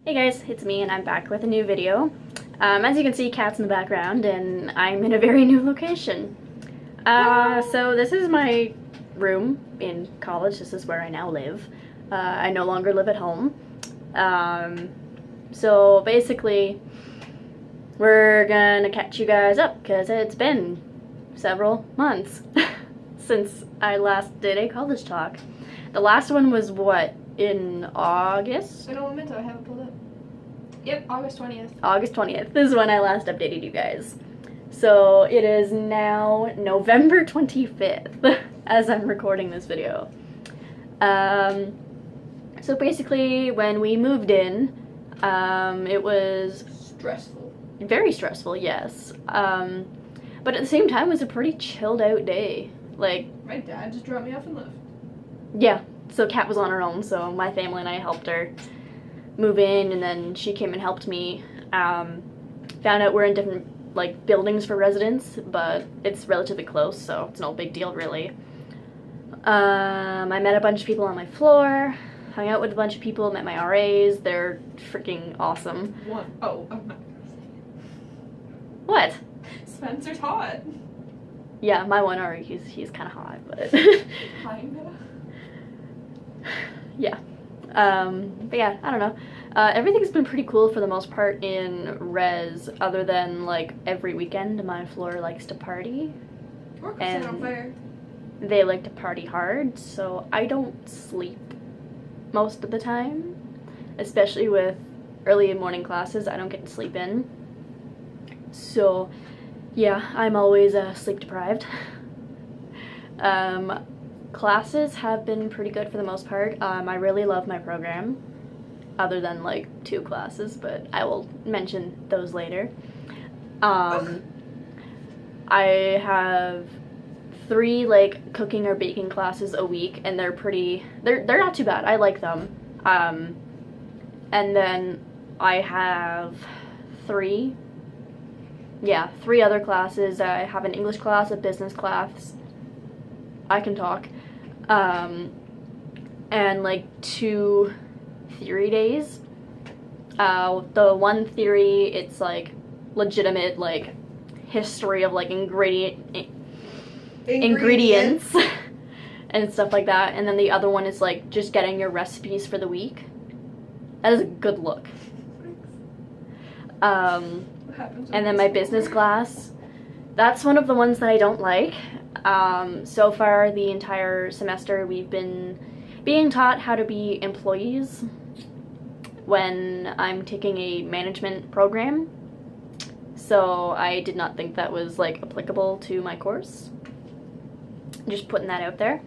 Hey guys, it's me and I'm back with a new video. As you can see, Kat's in the background and I'm in a very new location. So this is my room in college. This is where I now live. I no longer live at home. So basically, we're gonna catch you guys up because it's been several months since I last did a college talk. The last one was what, in August? I don't remember, I have it pulled up. Yep, August 20th. August 20th. This is when I last updated you guys. So it is now November 25th as I'm recording this video. So basically when we moved in, it was Stressful. very stressful, yes. But at the same time it was a pretty chilled out day. Like, My dad just dropped me off and left. yeah, so Kat was on her own, so my family and I helped her move in, and then she came and helped me. Found out we're in different like buildings for residents, but it's relatively close, so it's no big deal really. I met a bunch of people on my floor, hung out with a bunch of people, met my RAs. They're freaking awesome. Oh, I'm not gonna say it. What? Spencer's hot. Yeah, my one RA, he's kind of hot, but Kinda. yeah. But yeah, I don't know. Everything's been pretty cool for the most part in res, other than like every weekend my floor likes to party. Or set on fire. They like to party hard, so I don't sleep most of the time, especially with early morning classes. I don't get to sleep in. So yeah, I'm always sleep deprived. Classes have been pretty good for the most part. I really love my program, other than like 2 classes, but I will mention those later. I have 3 like cooking or baking classes a week, and they're not too bad. I like them. And then I have 3 other classes. I have an English class, a business class. I can talk. And like 2 theory days. The one theory, it's like legitimate like history of like ingredients and stuff like that. And then the other one is like just getting your recipes for the week. That is a good look. And then my business class, that's one of the ones that I don't like. So far the entire semester we've been being taught how to be employees when I'm taking a management program. So I did not think that was like applicable to my course. Just putting that out there.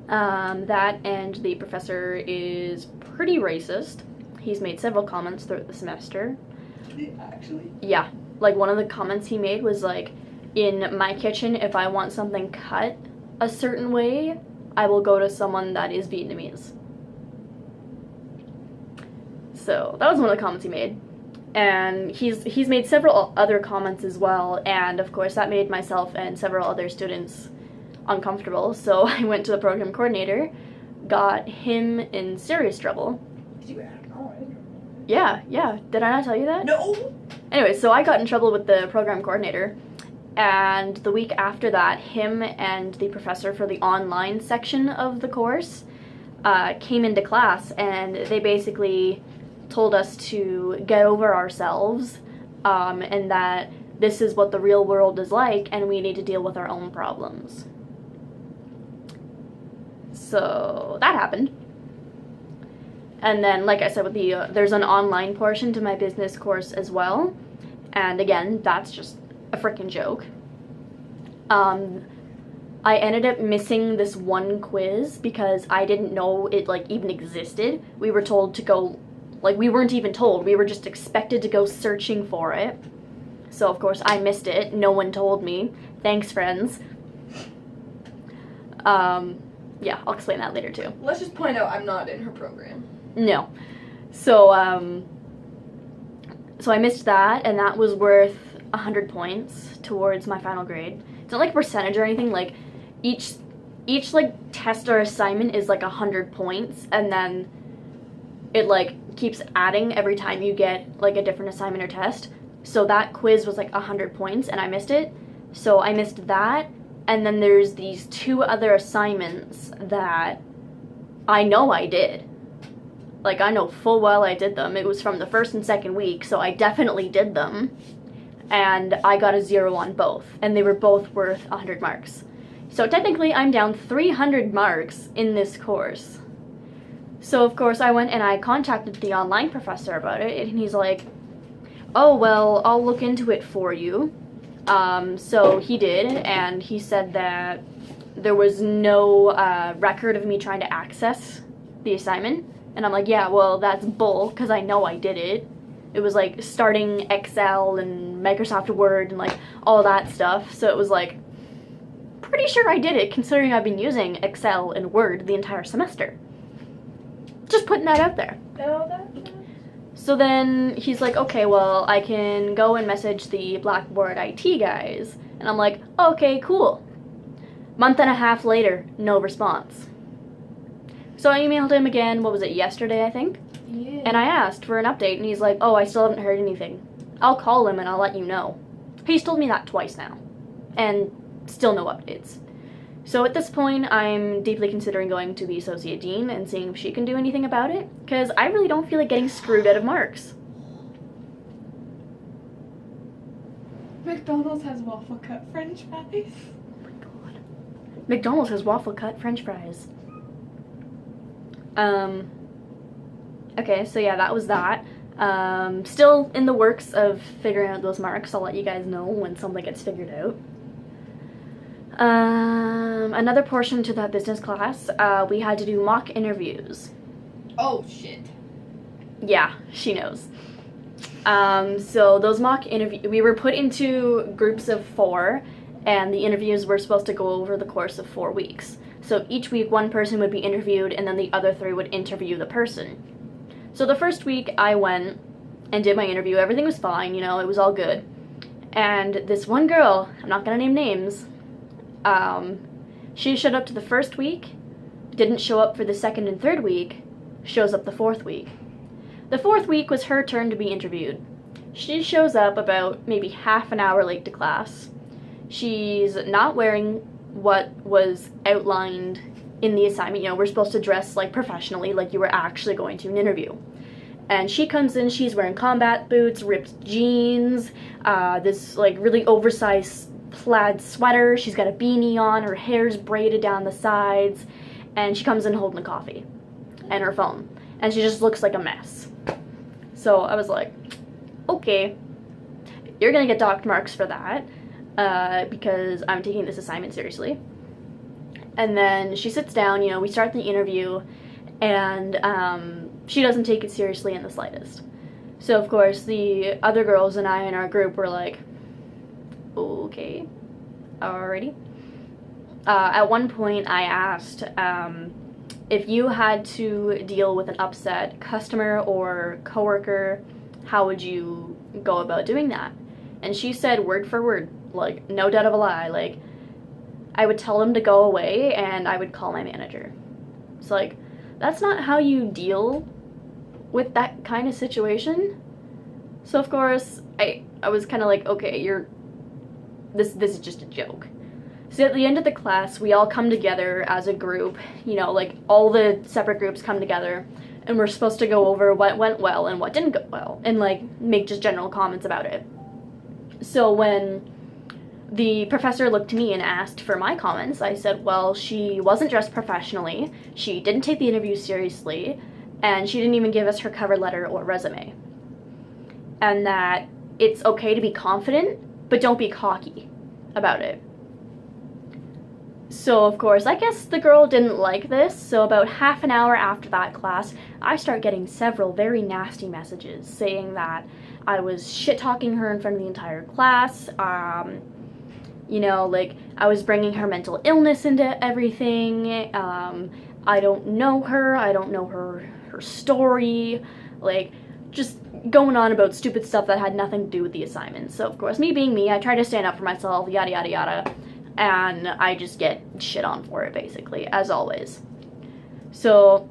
That and the professor is pretty racist. He's made several comments throughout the semester. Actually? Yeah, like one of the comments he made was like, in my kitchen, if I want something cut a certain way, I will go to someone that is Vietnamese. So that was one of the comments he made. And he's made several other comments as well, and of course that made myself and several other students uncomfortable. So I went to the program coordinator, got him in serious trouble. Did you ask? Oh, I didn't know. Yeah. Did I not tell you that? No! Anyway, so I got in trouble with the program coordinator. And the week after that, him and the professor for the online section of the course came into class, and they basically told us to get over ourselves, and that this is what the real world is like, and we need to deal with our own problems. So that happened. And then, like I said, with the there's an online portion to my business course as well, and again, that's just a freaking joke. I ended up missing this one quiz because I didn't know it like even existed. We were told to go, like we weren't even told, we were just expected to go searching for it. So of course I missed it, no one told me. Thanks, friends. Yeah, I'll explain that later too. Let's just point out I'm not in her program. No. So, so I missed that, and that was worth 100 points towards my final grade. It's not like a percentage or anything, like each like test or assignment is like 100 points, and then it like keeps adding every time you get like a different assignment or test. So that quiz was like 100 points and I missed it. So I missed that. And then there's these 2 other assignments that I know I did. Like, I know full well I did them. It was from the first and second week, so I definitely did them. And I got a 0 on both. And they were both worth 100 marks. So technically, I'm down 300 marks in this course. So, of course, I went and I contacted the online professor about it. And he's like, oh, well, I'll look into it for you. So he did, and he said that there was no record of me trying to access the assignment. And I'm like, yeah, well, that's bull, because I know I did it. It was like starting Excel and Microsoft Word and like all that stuff. So it was like, pretty sure I did it, considering I've been using Excel and Word the entire semester. Just putting that out there. Oh, that's... So then he's like, okay, well, I can go and message the Blackboard IT guys. And I'm like, okay, cool. Month and a half later, no response. So I emailed him again, what was it, yesterday, I think? Yeah. And I asked for an update, and he's like, oh, I still haven't heard anything. I'll call him and I'll let you know. He's told me that twice now. And still no updates. So at this point, I'm deeply considering going to the associate dean and seeing if she can do anything about it, because I really don't feel like getting screwed out of marks. McDonald's has waffle cut French fries. Oh my god. McDonald's has waffle cut French fries. Okay, so yeah, that was that. Still in the works of figuring out those marks. I'll let you guys know when something gets figured out. Another portion to that business class, we had to do mock interviews. Oh, shit. Yeah, she knows. So those mock interviews, we were put into groups of 4, and the interviews were supposed to go over the course of 4 weeks. So each week one person would be interviewed, and then the other 3 would interview the person. So the first week I went and did my interview. Everything was fine, you know, it was all good. And this one girl, I'm not gonna name names, she showed up to the first week, didn't show up for the second and third week, shows up the 4th week. The 4th week was her turn to be interviewed. She shows up about maybe half an hour late to class. She's not wearing what was outlined in the assignment. You know, we're supposed to dress like professionally, like you were actually going to an interview. And she comes in, she's wearing combat boots, ripped jeans, this like really oversized plaid sweater. She's got a beanie on, her hair's braided down the sides, and she comes in holding a coffee and her phone. And she just looks like a mess. So I was like, okay, you're gonna get docked marks for that, because I'm taking this assignment seriously. And then she sits down, you know, we start the interview, and she doesn't take it seriously in the slightest. So of course the other girls and I in our group were like, okay, alrighty. At one point I asked, if you had to deal with an upset customer or coworker, how would you go about doing that? And she said word for word, like no doubt of a lie, like I would tell them to go away and I would call my manager. It's like, that's not how you deal with that kind of situation. So of course I was kind of like, okay, this is just a joke. So at the end of the class, we all come together as a group, you know, like all the separate groups come together, and we're supposed to go over what went well and what didn't go well, and like make just general comments about it. So when the professor looked to me and asked for my comments, I said, well, she wasn't dressed professionally, she didn't take the interview seriously, and she didn't even give us her cover letter or resume. And that it's okay to be confident, but don't be cocky about it. So, of course, I guess the girl didn't like this, so about half an hour after that class, I start getting several very nasty messages saying that I was shit-talking her in front of the entire class, you know, like, I was bringing her mental illness into everything, I don't know her, I don't know her story, like, just going on about stupid stuff that had nothing to do with the assignment. So, of course, me being me, I try to stand up for myself, yada yada yada, and I just get shit on for it, basically, as always. So,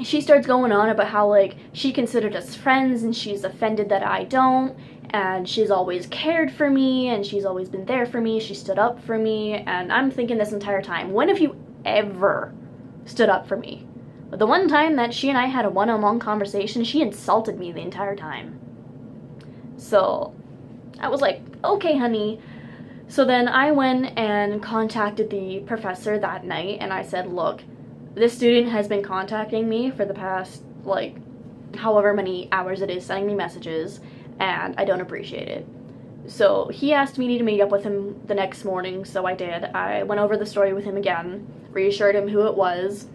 she starts going on about how, like, she considered us friends and she's offended that I don't, and she's always cared for me and she's always been there for me, she stood up for me. And I'm thinking this entire time, when have you ever stood up for me? But the one time that she and I had a one-on-one conversation, she insulted me the entire time. So I was like, okay, honey. So then I went and contacted the professor that night, and I said, look, this student has been contacting me for the past, like, however many hours it is, sending me messages, and I don't appreciate it. So he asked me to meet up with him the next morning, so I did. I went over the story with him again, reassured him who it was,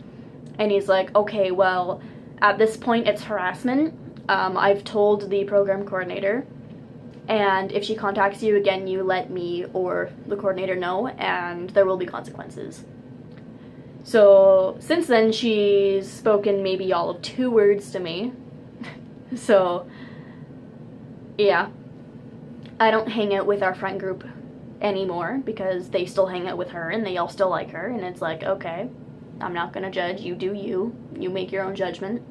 and he's like, okay, well, at this point it's harassment. I've told the program coordinator, and if she contacts you again, you let me or the coordinator know, and there will be consequences. So since then, she's spoken maybe all of 2 words to me. So yeah, I don't hang out with our friend group anymore because they still hang out with her and they all still like her, and it's like, okay, I'm not gonna judge, you do you make your own judgment.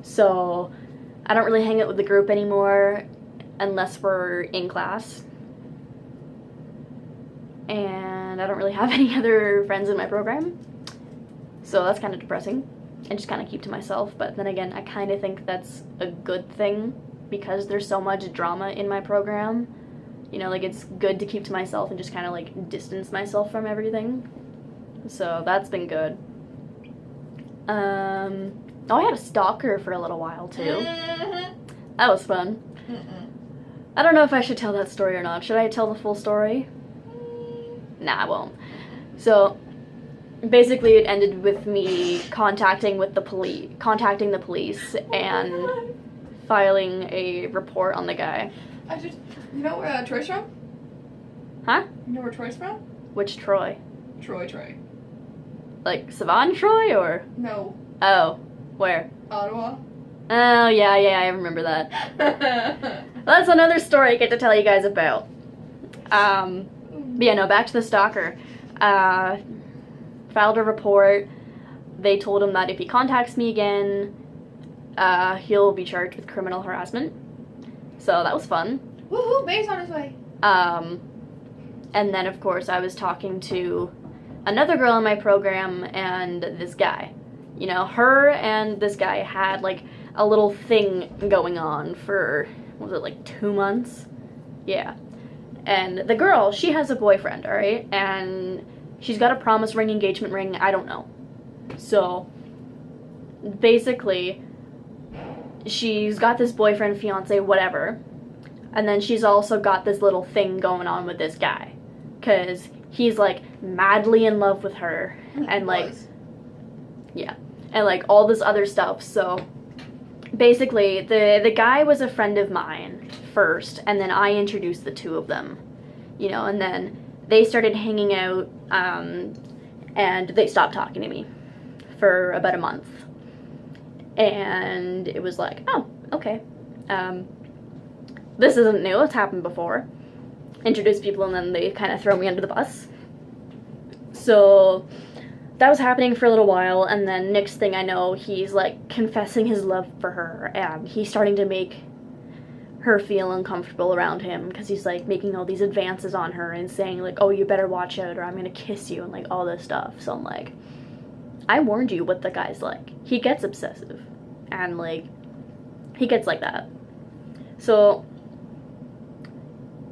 So I don't really hang out with the group anymore unless we're in class, and I don't really have any other friends in my program, so that's kind of depressing. I just kind of keep to myself, but then again, I kind of think that's a good thing because there's so much drama in my program. You know, like, it's good to keep to myself and just kind of, like, distance myself from everything. So that's been good. Oh, I had a stalker for a little while, too. That was fun. I don't know if I should tell that story or not. Should I tell the full story? Nah, I won't. So, basically it ended with me contacting the police and filing a report on the guy. You know where Troy's from? Huh? You know where Troy's from? Which Troy? Troy. Like Savon Troy, or? No. Oh, where? Ottawa. Oh, yeah, I remember that. That's another story I get to tell you guys about. But yeah, no, back to the stalker. Filed a report. They told him that if he contacts me again, he'll be charged with criminal harassment. So that was fun. Woohoo, Bay's on his way. And then, of course, I was talking to another girl in my program and this guy. You know, her and this guy had, like, a little thing going on for, what was it, like 2 months? Yeah. And the girl, she has a boyfriend, alright? And she's got a promise ring, engagement ring, I don't know. So, basically, she's got this boyfriend, fiance, whatever. And then she's also got this little thing going on with this guy. Because he's, like, madly in love with her. And, like, yeah. And, like, all this other stuff. So, basically, the guy was a friend of mine first. And then I introduced the two of them. You know, and then they started hanging out. And they stopped talking to me for about a month. And it was like, oh, okay. This isn't new, it's happened before. Introduce people and then they kind of throw me under the bus. So that was happening for a little while, and then next thing I know, he's like confessing his love for her, and he's starting to make her feel uncomfortable around him because he's like making all these advances on her and saying like, oh, you better watch out or I'm gonna kiss you and like all this stuff. So I'm like, I warned you what the guy's like. He gets obsessive and like he gets like that. So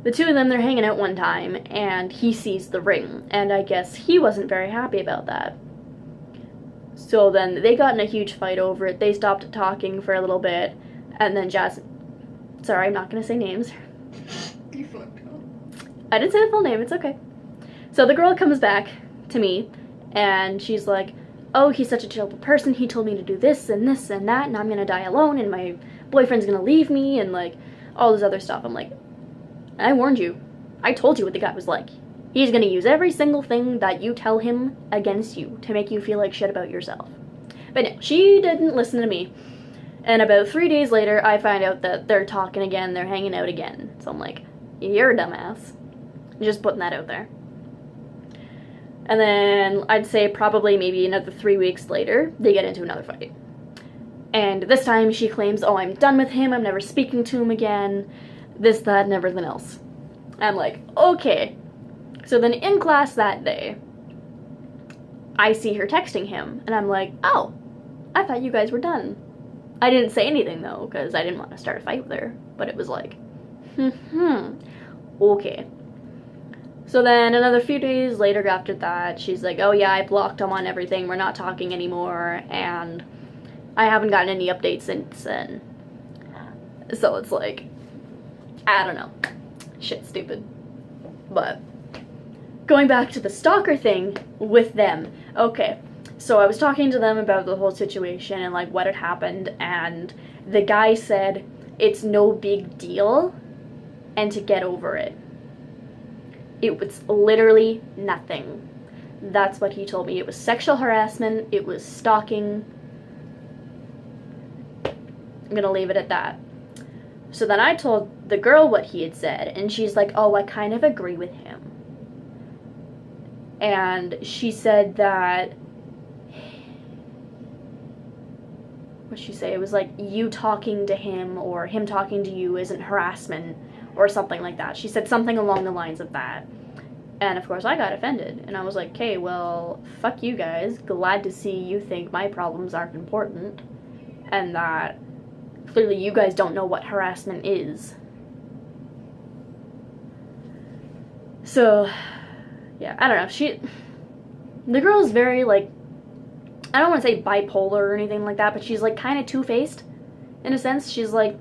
the two of them, they're hanging out one time, and he sees the ring, and I guess he wasn't very happy about that. So then they got in a huge fight over it. They stopped talking for a little bit, and then sorry, I'm not going to say names. You fucked up. I didn't say the full name, it's okay. So the girl comes back to me, and she's like, oh, he's such a terrible person, he told me to do this and this and that, and I'm going to die alone, and my boyfriend's going to leave me, and like, all this other stuff. I'm like, I warned you. I told you what the guy was like. He's gonna use every single thing that you tell him against you to make you feel like shit about yourself. But no, she didn't listen to me. And about 3 days later, I find out that they're talking again, they're hanging out again. So I'm like, you're a dumbass. Just putting that out there. And then I'd say probably maybe another 3 weeks later, they get into another fight. And this time she claims, oh, I'm done with him, I'm never speaking to him again, this, that, and everything else. I'm like, okay. So then in class that day, I see her texting him, and I'm like, oh, I thought you guys were done. I didn't say anything, though, because I didn't want to start a fight with her, but it was like, okay. So then another few days later after that, she's like, oh yeah, I blocked him on everything, we're not talking anymore, and I haven't gotten any updates since then. So it's like, I don't know. Shit's stupid. But going back to the stalker thing with them. Okay, so I was talking to them about the whole situation and like what had happened, and the guy said it's no big deal and to get over it. It was literally nothing. That's what he told me. It was sexual harassment, it was stalking. I'm gonna leave it at that. So then I told the girl what he had said, and she's like, oh, I kind of agree with him. And she said that, what'd she say? It was like, you talking to him or him talking to you isn't harassment or something like that. She said something along the lines of that. And of course I got offended. And I was like, okay, well, fuck you guys. Glad to see you think my problems aren't important. And that clearly you guys don't know what harassment is. So, yeah, I don't know. The girl is very, like, I don't want to say bipolar or anything like that, but she's, like, kind of two-faced, in a sense. She's, like,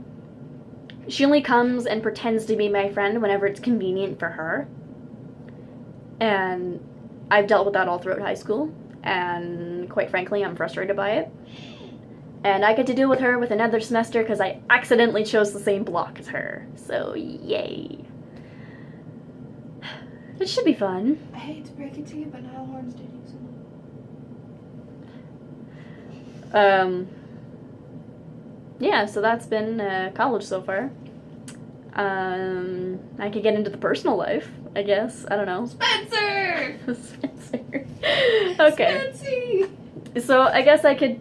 she only comes and pretends to be my friend whenever it's convenient for her. And I've dealt with that all throughout high school, and quite frankly, I'm frustrated by it. And I get to deal with her with another semester because I accidentally chose the same block as her. So, yay. It should be fun. I hate to break it to you, but Niall Horan's dating someone. Yeah, so that's been college so far. I could get into the personal life, I guess. I don't know. Spencer! Spencer. Okay. Spency! So I guess I could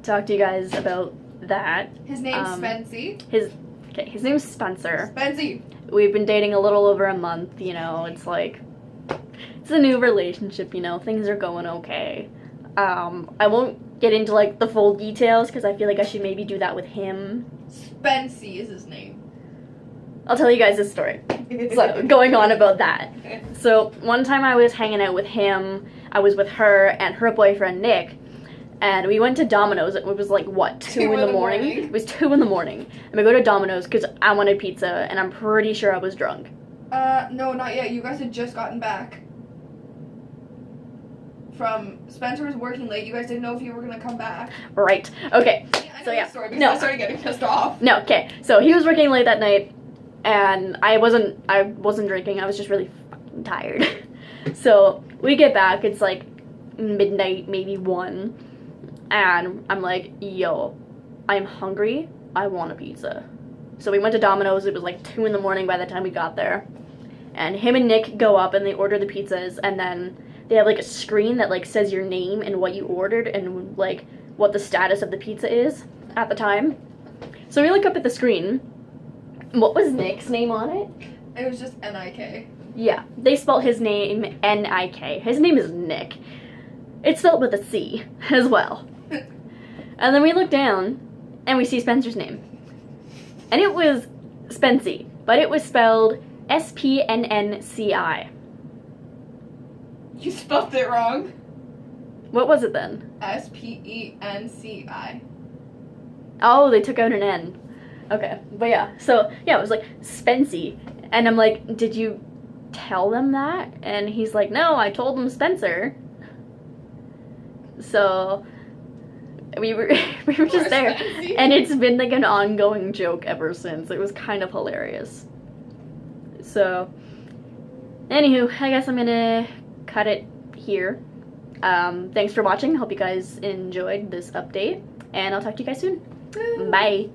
talk to you guys about that. His name's Spency. His name's Spencer. Spency! We've been dating a little over a month, you know, it's like, it's a new relationship, you know, things are going okay. I won't get into, like, the full details, because I feel like I should maybe do that with him. Spency is his name. I'll tell you guys this story. So, going on about that. So, one time I was hanging out with him, I was with her and her boyfriend, Nick, and we went to Domino's. It was like, what, 2 in the morning? It was 2 in the morning. And we go to Domino's because I wanted pizza, and I'm pretty sure I was drunk. No, not yet. You guys had just gotten back from Spencer was working late. You guys didn't know if you were gonna come back. Right. Okay. I know So, yeah. the story because No. I started getting pissed off. No, okay. So he was working late that night, and I wasn't drinking. I was just really fucking tired. So we get back. It's like midnight, maybe 1. And I'm like, yo, I'm hungry. I want a pizza. So we went to Domino's. It was like 2 in the morning by the time we got there. And him and Nick go up and they order the pizzas. And then they have like a screen that like says your name and what you ordered and like what the status of the pizza is at the time. So we look up at the screen. What was Nick's name on it? It was just N-I-K. Yeah, they spelled his name N-I-K. His name is Nick. It's spelled with a C as well. And then we look down and we see Spencer's name. And it was Spency, but it was spelled S-P-N-N-C-I. You spelled it wrong. What was it then? S-P-E-N-C-I. Oh, they took out an N. Okay, but yeah, so yeah, it was like Spency. And I'm like, did you tell them that? And he's like, no, I told them Spencer. So we were just there, and it's been like an ongoing joke ever since. It was kind of hilarious. So anywho, I guess I'm gonna cut it here. Thanks for watching. Hope you guys enjoyed this update, and I'll talk to you guys soon. Bye.